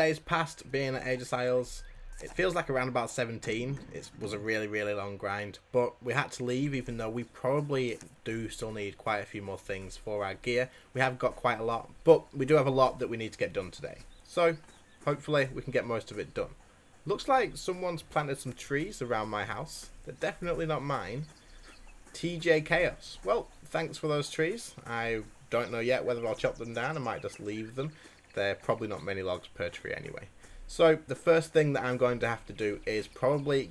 days past being at Aegis Isles. It feels like around about 17. It was a really, really long grind, but we had to leave even though we probably do still need quite a few more things for our gear. We have got quite a lot, but we do have a lot that we need to get done today. So hopefully we can get most of it done. Looks like someone's planted some trees around my house. They're definitely not mine. TJ Chaos. Well, thanks for those trees. I don't know yet whether I'll chop them down. I might just leave them. They're probably not many logs per tree anyway. So the first thing that I'm going to have to do is probably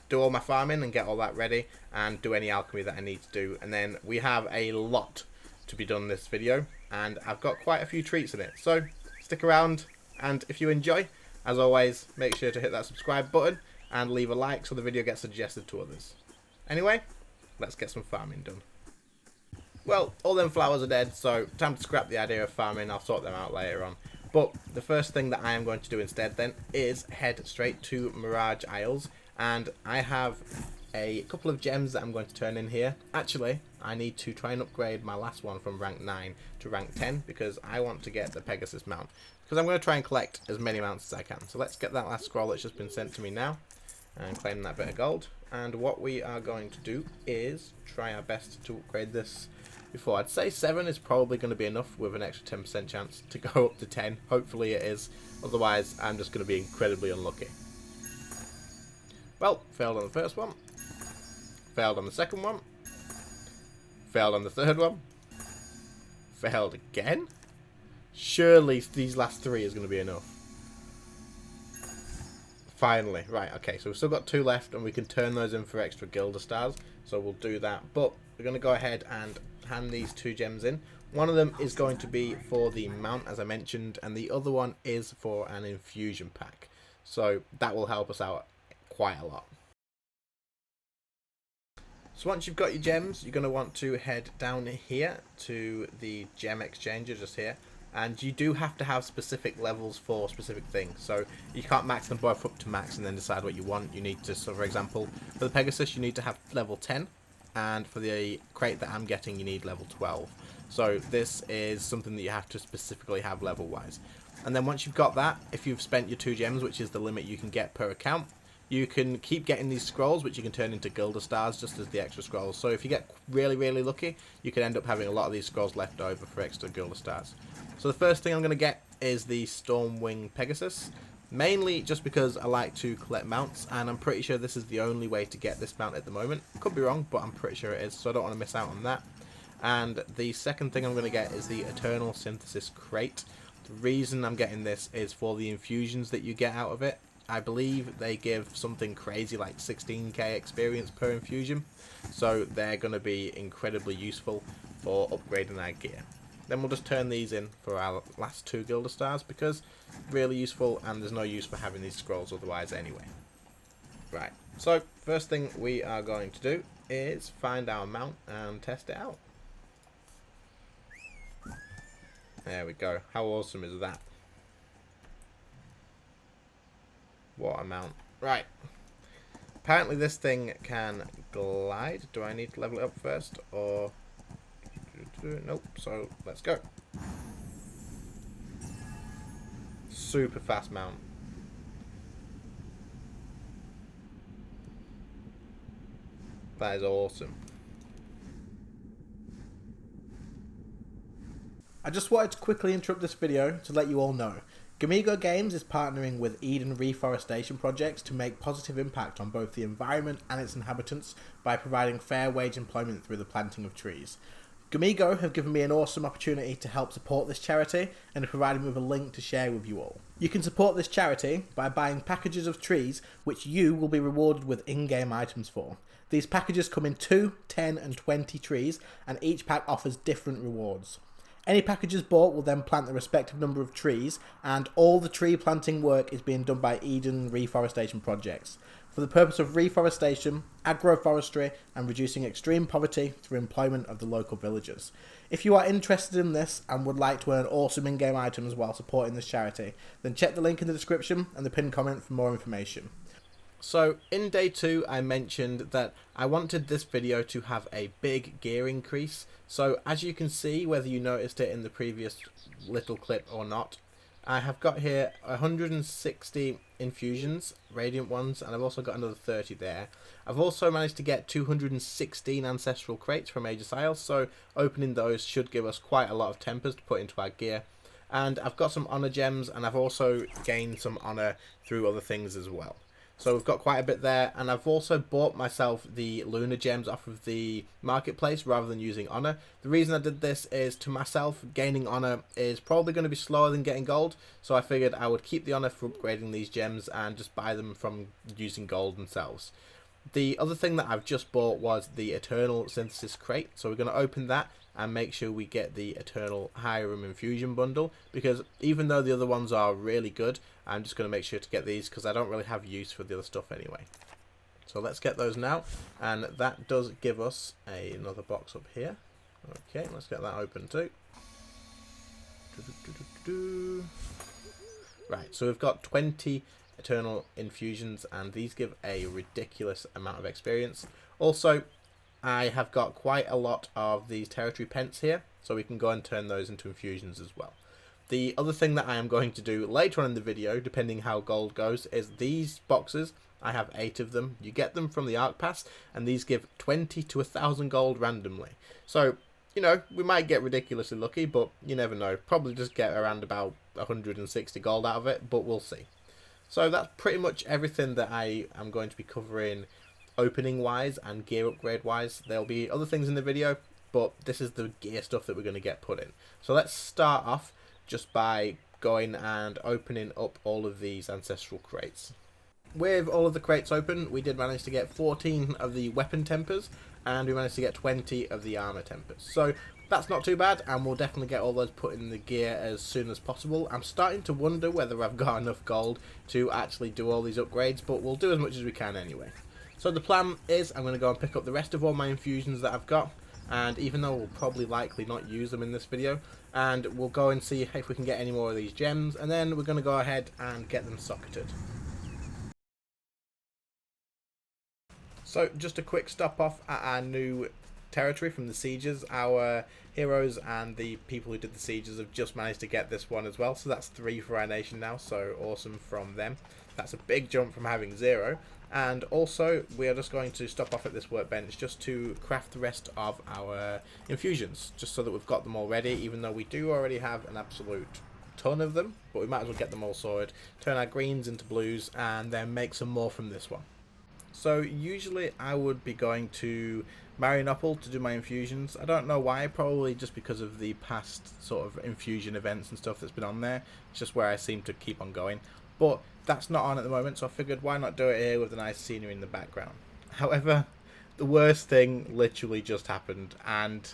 do all my farming and get all that ready and do any alchemy that I need to do. And then we have a lot to be done in this video and I've got quite a few treats in it. So stick around, and if you enjoy, as always, make sure to hit that subscribe button and leave a like so the video gets suggested to others. Anyway, let's get some farming done. Well, all them flowers are dead, so time to scrap the idea of farming. I'll sort them out later on. But the first thing that I am going to do instead then is head straight to Mirage Isles, and I have a couple of gems that I'm going to turn in here. Actually, I need to try and upgrade my last one from rank 9 to rank 10 because I want to get the Pegasus mount. Because I'm going to try and collect as many mounts as I can. So let's get that last scroll that's just been sent to me now and claim that bit of gold. And what we are going to do is try our best to upgrade this before. I'd say 7 is probably going to be enough with an extra 10% chance to go up to 10. Hopefully it is. Otherwise, I'm just going to be incredibly unlucky. Well, failed on the first one. Failed on the second one. Failed on the third one. Failed again. Surely these last 3 is going to be enough. Finally. Right, okay, so we've still got 2 left and we can turn those in for extra Gilder stars. So we'll do that. But we're going to go ahead and hand these 2 gems in. One of them is going to be for the mount, as I mentioned, and the other one is for an infusion pack. So that will help us out quite a lot. So once you've got your gems, you're going to want to head down here to the gem exchanger just here. And you do have to have specific levels for specific things. So you can't max them both up to max and then decide what you want. You need to, so for example, for the Pegasus you need to have level 10. And for the crate that I'm getting you need level 12. So this is something that you have to specifically have level wise. And then once you've got that, if you've spent your 2 gems, which is the limit you can get per account, you can keep getting these scrolls, which you can turn into Gilder stars just as the extra scrolls. So if you get really, really lucky, you can end up having a lot of these scrolls left over for extra Gilder stars. So the first thing I'm going to get is the Stormwing Pegasus. Mainly just because I like to collect mounts, and I'm pretty sure this is the only way to get this mount at the moment. Could be wrong, but I'm pretty sure it is, so I don't want to miss out on that. And the second thing I'm going to get is the Eternal Synthesis Crate. The reason I'm getting this is for the infusions that you get out of it. I believe they give something crazy like 16k experience per infusion, so they're going to be incredibly useful for upgrading our gear. Then we'll just turn these in for our last 2 Gilder stars because really useful, and there's no use for having these scrolls otherwise anyway. Right, so first thing we are going to do is find our mount and test it out. There we go. How awesome is that? What a mount. Right. Apparently this thing can glide. Do I need to level it up first or... Nope, so let's go. Super fast mount. That is awesome. I just wanted to quickly interrupt this video to let you all know. Gamigo Games is partnering with Eden Reforestation projects to make positive impact on both the environment and its inhabitants by providing fair wage employment through the planting of trees. Gamigo have given me an awesome opportunity to help support this charity and have provided me with a link to share with you all. You can support this charity by buying packages of trees which you will be rewarded with in-game items for. These packages come in 2, 10 and 20 trees, and each pack offers different rewards. Any packages bought will then plant the respective number of trees, and all the tree planting work is being done by Eden Reforestation projects for the purpose of reforestation, agroforestry and reducing extreme poverty through employment of the local villagers. If you are interested in this and would like to earn awesome in-game items while supporting this charity, then check the link in the description and the pinned comment for more information. So in day 2 I mentioned that I wanted this video to have a big gear increase. So as you can see, whether you noticed it in the previous little clip or not, I have got here 160 infusions, radiant ones, and I've also got another 30 there. I've also managed to get 216 ancestral crates from ArcheAge Unchained, so opening those should give us quite a lot of tempers to put into our gear. And I've got some honor gems, and I've also gained some honor through other things as well. So we've got quite a bit there, and I've also bought myself the lunar gems off of the marketplace rather than using honor. The reason I did this is, to myself, gaining honor is probably going to be slower than getting gold, so I figured I would keep the honor for upgrading these gems and just buy them from using gold themselves. The other thing that I've just bought was the Eternal Synthesis crate, so we're going to open that and make sure we get the Eternal Hiram Infusion bundle, because even though the other ones are really good, I'm just going to make sure to get these because I don't really have use for the other stuff anyway. So let's get those now, and that does give us another box up here. Okay, let's get that open too. Right, so we've got 20 Eternal Infusions, and these give a ridiculous amount of experience. Also, I have got quite a lot of these territory pence here, so we can go and turn those into infusions as well. The other thing that I am going to do later on in the video, depending how gold goes, is these boxes. I have 8 of them. You get them from the Arc Pass, and these give 20 to 1,000 gold randomly. So, you know, we might get ridiculously lucky, but you never know. Probably just get around about 160 gold out of it, but we'll see. So that's pretty much everything that I am going to be covering opening wise and gear upgrade wise. There'll be other things in the video, but this is the gear stuff that we're going to get put in. So let's start off just by going and opening up all of these ancestral crates. With all of the crates open, we did manage to get 14 of the weapon tempers, and we managed to get 20 of the armor tempers. So that's not too bad, and we'll definitely get all those put in the gear as soon as possible. I'm starting to wonder whether I've got enough gold to actually do all these upgrades, but we'll do as much as we can anyway. So the plan is I'm going to go and pick up the rest of all my infusions that I've got, and even though we'll probably likely not use them in this video, and we'll go and see if we can get any more of these gems, and then we're going to go ahead and get them socketed. So just a quick stop off at our new territory from the sieges. Our heroes and the people who did the sieges have just managed to get this one as well, so that's 3 for our nation now, so awesome from them. That's a big jump from having 0. And also we are just going to stop off at this workbench just to craft the rest of our infusions, just so that we've got them all ready, even though we do already have an absolute ton of them, but we might as well get them all sorted, turn our greens into blues, and then make some more from this one. So usually I would be going to Marianople to do my infusions. I don't know why, probably just because of the past sort of infusion events and stuff that's been on there. It's just where I seem to keep on going. But that's not on at the moment, so I figured why not do it here with a nice scenery in the background. However, the worst thing literally just happened, and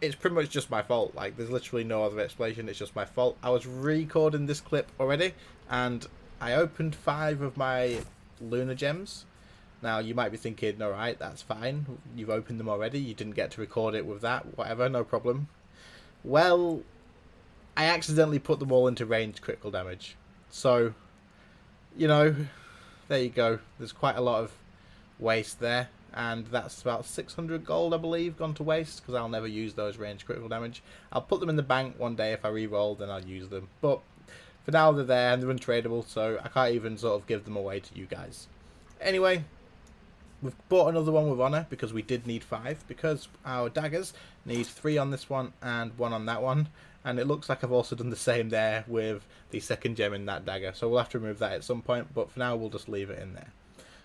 it's pretty much just my fault. Like, there's literally no other explanation, it's just my fault. I was recording this clip already, and I opened 5 of my lunar gems. Now, you might be thinking, alright, that's fine, you've opened them already, you didn't get to record it with that, whatever, no problem. Well, I accidentally put them all into ranged critical damage. So, you know, there you go. There's quite a lot of waste there, and that's about 600 gold, I believe, gone to waste, because I'll never use those ranged critical damage. I'll put them in the bank one day. If I re-roll, then I'll use them. But for now, they're there, and they're untradeable, so I can't even sort of give them away to you guys. Anyway, we've bought another one with honor, because we did need 5, because our daggers need 3 on this one and 1 on that one. And it looks like I've also done the same there with the second gem in that dagger. So we'll have to remove that at some point, but for now we'll just leave it in there.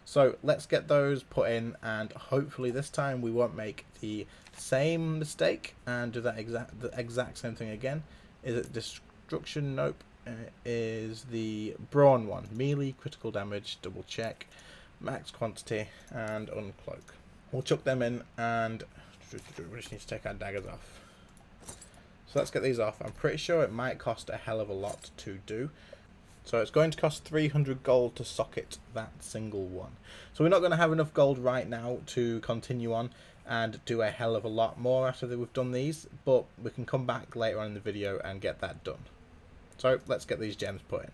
So let's get those put in, and hopefully this time we won't make the same mistake and do that exact same thing again. Is it destruction? Nope. It is the brawn one. Melee, critical damage, double check, max quantity, and uncloak. We'll chuck them in, and we just need to take our daggers off. So let's get these off. I'm pretty sure it might cost a hell of a lot to do. So it's going to cost 300 gold to socket that single one. So we're not going to have enough gold right now to continue on and do a hell of a lot more after we've done these, but we can come back later on in the video and get that done. So let's get these gems put in.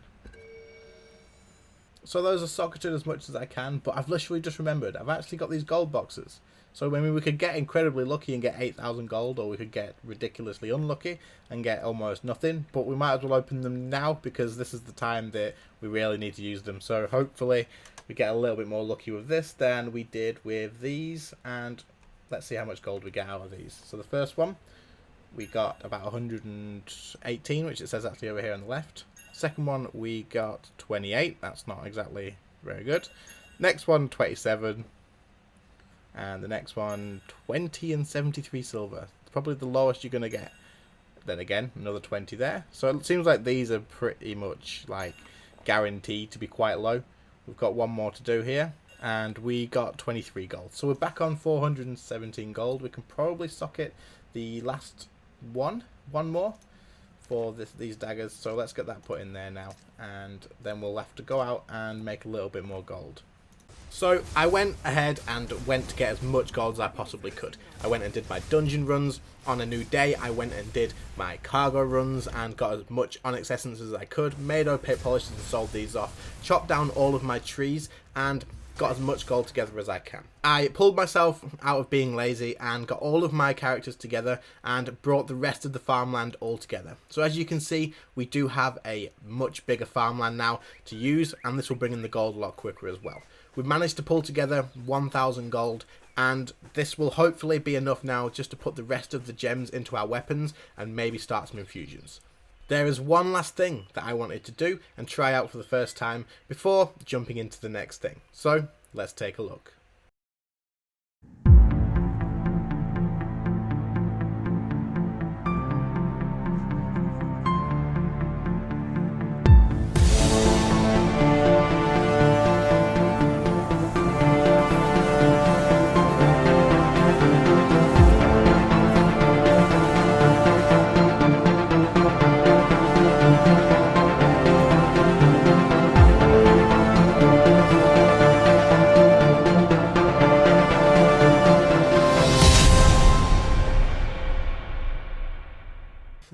So those are socketed as much as I can, but I've literally just remembered I've actually got these gold boxes. So I mean, we could get incredibly lucky and get 8,000 gold, or we could get ridiculously unlucky and get almost nothing. But we might as well open them now, because this is the time that we really need to use them. So hopefully we get a little bit more lucky with this than we did with these. And let's see how much gold we get out of these. So the first one, we got about 118, which it says actually over here on the left. Second one, we got 28. That's not exactly very good. Next one, 27. And the next one, 20 and 73 silver. Probably the lowest you're going to get. Then again, another 20 there. So it seems like these are pretty much like guaranteed to be quite low. We've got one more to do here. And we got 23 gold. So we're back on 417 gold. We can probably socket the last one more for these daggers. So let's get that put in there now. And then we'll have to go out and make a little bit more gold. So I went ahead and went to get as much gold as I possibly could. I went and did my dungeon runs on a new day. I went and did my cargo runs and got as much onyx essence as I could. Made opaque polishes and sold these off. Chopped down all of my trees and got as much gold together as I can. I pulled myself out of being lazy and got all of my characters together and brought the rest of the farmland all together. So as you can see, we do have a much bigger farmland now to use, and this will bring in the gold a lot quicker as well. We've managed to pull together 1,000 gold, and this will hopefully be enough now just to put the rest of the gems into our weapons and maybe start some infusions. There is one last thing that I wanted to do and try out for the first time before jumping into the next thing. So let's take a look.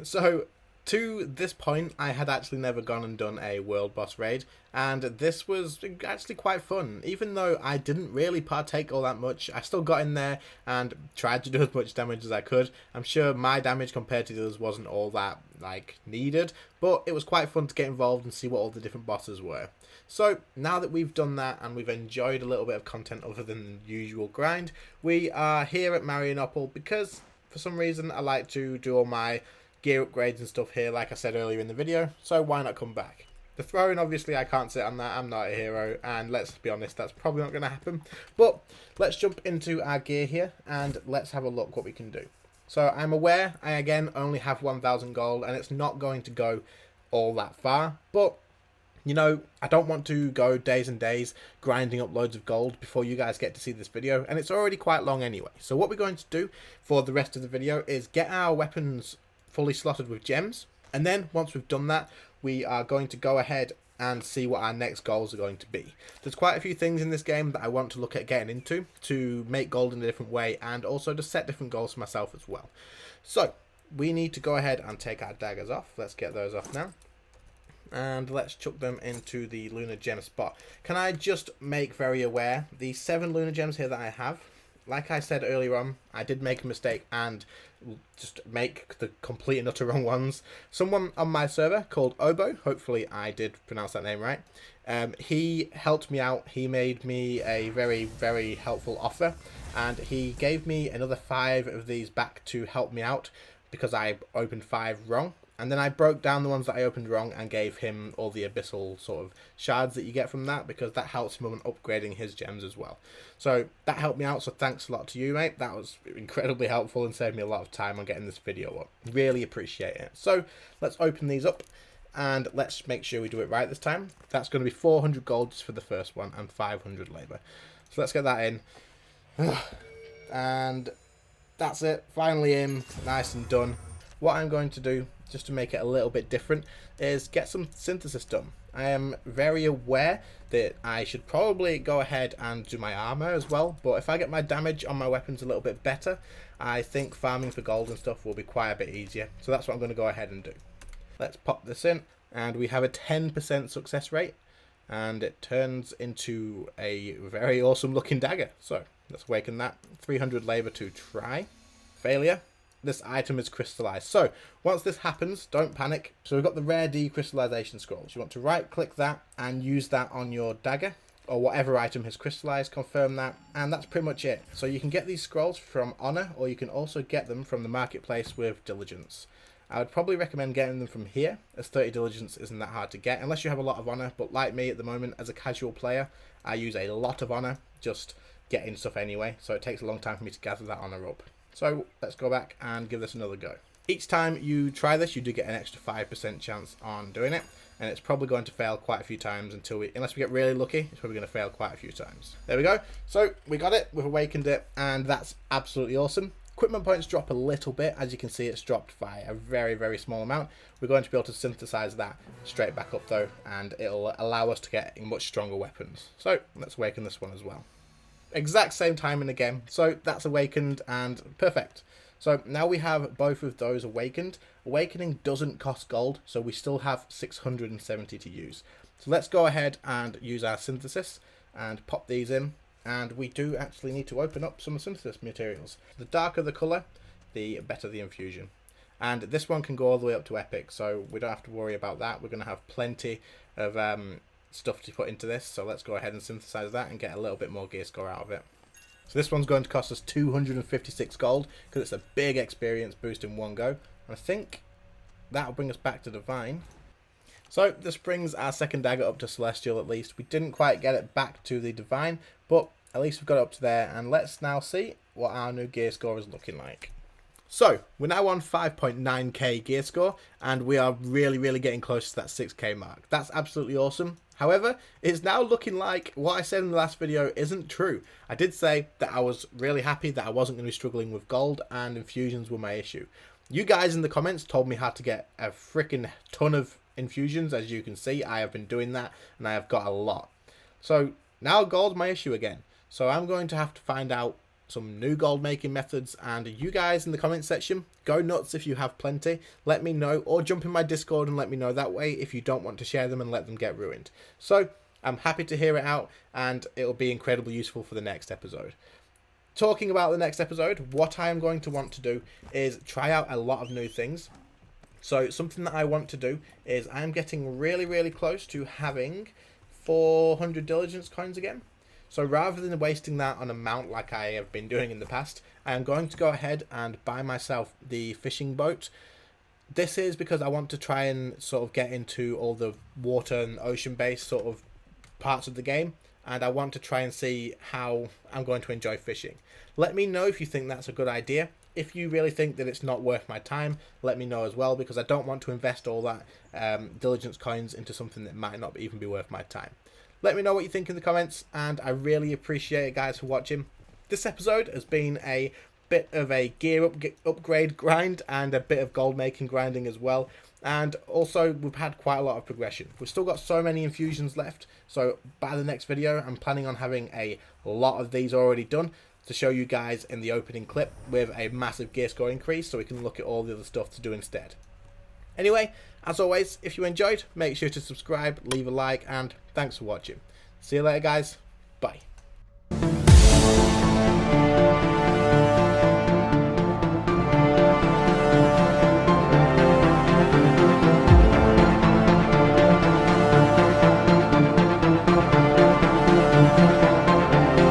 So, to this point, I had actually never gone and done a world boss raid, and this was actually quite fun. Even though I didn't really partake all that much, I still got in there and tried to do as much damage as I could. I'm sure my damage compared to the others wasn't all that, needed, but it was quite fun to get involved and see what all the different bosses were. So, now that we've done that and we've enjoyed a little bit of content other than the usual grind, we are here at Marianople because, for some reason, I like to do all my gear upgrades and stuff here, like I said earlier in the video, so why not come back? The throne, obviously I can't sit on that, I'm not a hero, and let's be honest, that's probably not going to happen. But let's jump into our gear here and let's have a look what we can do. So I'm aware I again only have 1,000 gold and it's not going to go all that far, but you know, I don't want to go days and days grinding up loads of gold before you guys get to see this video, and it's already quite long anyway. So what we're going to do for the rest of the video is get our weapons fully slotted with gems, and then once we've done that, we are going to go ahead and see what our next goals are going to be. There's quite a few things in this game that I want to look at getting into to make gold in a different way, and also to set different goals for myself as well. So we need to go ahead and take our daggers off. Let's get those off now, and let's chuck them into the lunar gem spot. Can I just make very aware, the 7 lunar gems here that I have, like I said earlier on, I did make a mistake and just make the complete and utter wrong ones. Someone on my server called Obo, hopefully I did pronounce that name right, he helped me out. He made me a very, very helpful offer, and he gave me another 5 of these back to help me out because I opened 5 wrong. And then I broke down the ones that I opened wrong and gave him all the abyssal sort of shards that you get from that, because that helps him on upgrading his gems as well. So that helped me out, so thanks a lot to you, mate. That was incredibly helpful and saved me a lot of time on getting this video up. Really appreciate it. So let's open these up and let's make sure we do it right this time. That's going to be 400 gold just for the first one and 500 labour. So let's get that in. And that's it. Finally in. Nice and done. What I'm going to do, just to make it a little bit different, is get some synthesis done. I am very aware that I should probably go ahead and do my armor as well, but if I get my damage on my weapons a little bit better, I think farming for gold and stuff will be quite a bit easier. So that's what I'm going to go ahead and do. Let's pop this in, and we have a 10% success rate, and it turns into a very awesome looking dagger. So Let's awaken that. 300 labor to try. Failure. This item is crystallized. So once this happens, don't panic. So we've got the rare decrystallization scrolls. You want to right click that and use that on your dagger or whatever item has crystallized, confirm that, and that's pretty much it. So you can get these scrolls from honor, or you can also get them from the marketplace with diligence. I would probably recommend getting them from here, as 30 diligence isn't that hard to get unless you have a lot of honor, but like me at the moment as a casual player, I use a lot of honor just getting stuff anyway, so it takes a long time for me to gather that honor up. So let's go back and give this another go. Each time you try this, you do get an extra 5% chance on doing it, and it's probably going to fail quite a few times unless we get really lucky, it's probably going to fail quite a few times. There we go. So we got it, we've awakened it, and that's absolutely awesome. Equipment points drop a little bit. As you can see, it's dropped by a very, very small amount. We're going to be able to synthesize that straight back up though, and it'll allow us to get much stronger weapons. So let's awaken this one as well. Exact same timing again, so that's awakened and perfect. So now we have both of those awakened. Awakening doesn't cost gold, so we still have 670 to use. So let's go ahead and use our synthesis and pop these in. And we do actually need to open up some synthesis materials. The darker the colour, the better the infusion. And this one can go all the way up to epic, so we don't have to worry about that. We're going to have plenty of stuff to put into this, so let's go ahead and synthesize that and get a little bit more gear score out of it. So this one's going to cost us 256 gold because it's a big experience boost in one go. And I think that'll bring us back to Divine. So this brings our second dagger up to Celestial at least. We didn't quite get it back to the Divine, but at least we've got it up to there. And let's now see what our new gear score is looking like. So we're now on 5.9k gear score, and we are really getting close to that 6k mark. That's absolutely awesome. However, it's now looking like what I said in the last video isn't true. I did say that I was really happy that I wasn't going to be struggling with gold and infusions were my issue. You guys in the comments told me how to get a freaking ton of infusions. As you can see, I have been doing that and I have got a lot. So now gold's my issue again. So I'm going to have to find out some new gold making methods, and you guys in the comment section, go nuts if you have plenty. Let me know, or jump in my Discord and let me know that way if you don't want to share them and let them get ruined. So I'm happy to hear it out, and it'll be incredibly useful for the next episode. Talking about the next episode, what I am going to want to do is try out a lot of new things. So something that I want to do is I'm getting really close to having 400 diligence coins again. So rather than wasting that on a mount like I have been doing in the past, I am going to go ahead and buy myself the fishing boat. This is because I want to try and sort of get into all the water and ocean based sort of parts of the game, and I want to try and see how I'm going to enjoy fishing. Let me know if you think that's a good idea. If you really think that it's not worth my time, let me know as well, because I don't want to invest all that diligence coins into something that might not even be worth my time. Let me know what you think in the comments, and I really appreciate it, guys, for watching. This episode has been a bit of a gear upgrade grind and a bit of gold making grinding as well. And also, we've had quite a lot of progression. We've still got so many infusions left, so by the next video, I'm planning on having a lot of these already done to show you guys in the opening clip with a massive gear score increase, so we can look at all the other stuff to do instead. Anyway, as always, if you enjoyed, make sure to subscribe, leave a like, and thanks for watching. See you later, guys. Bye.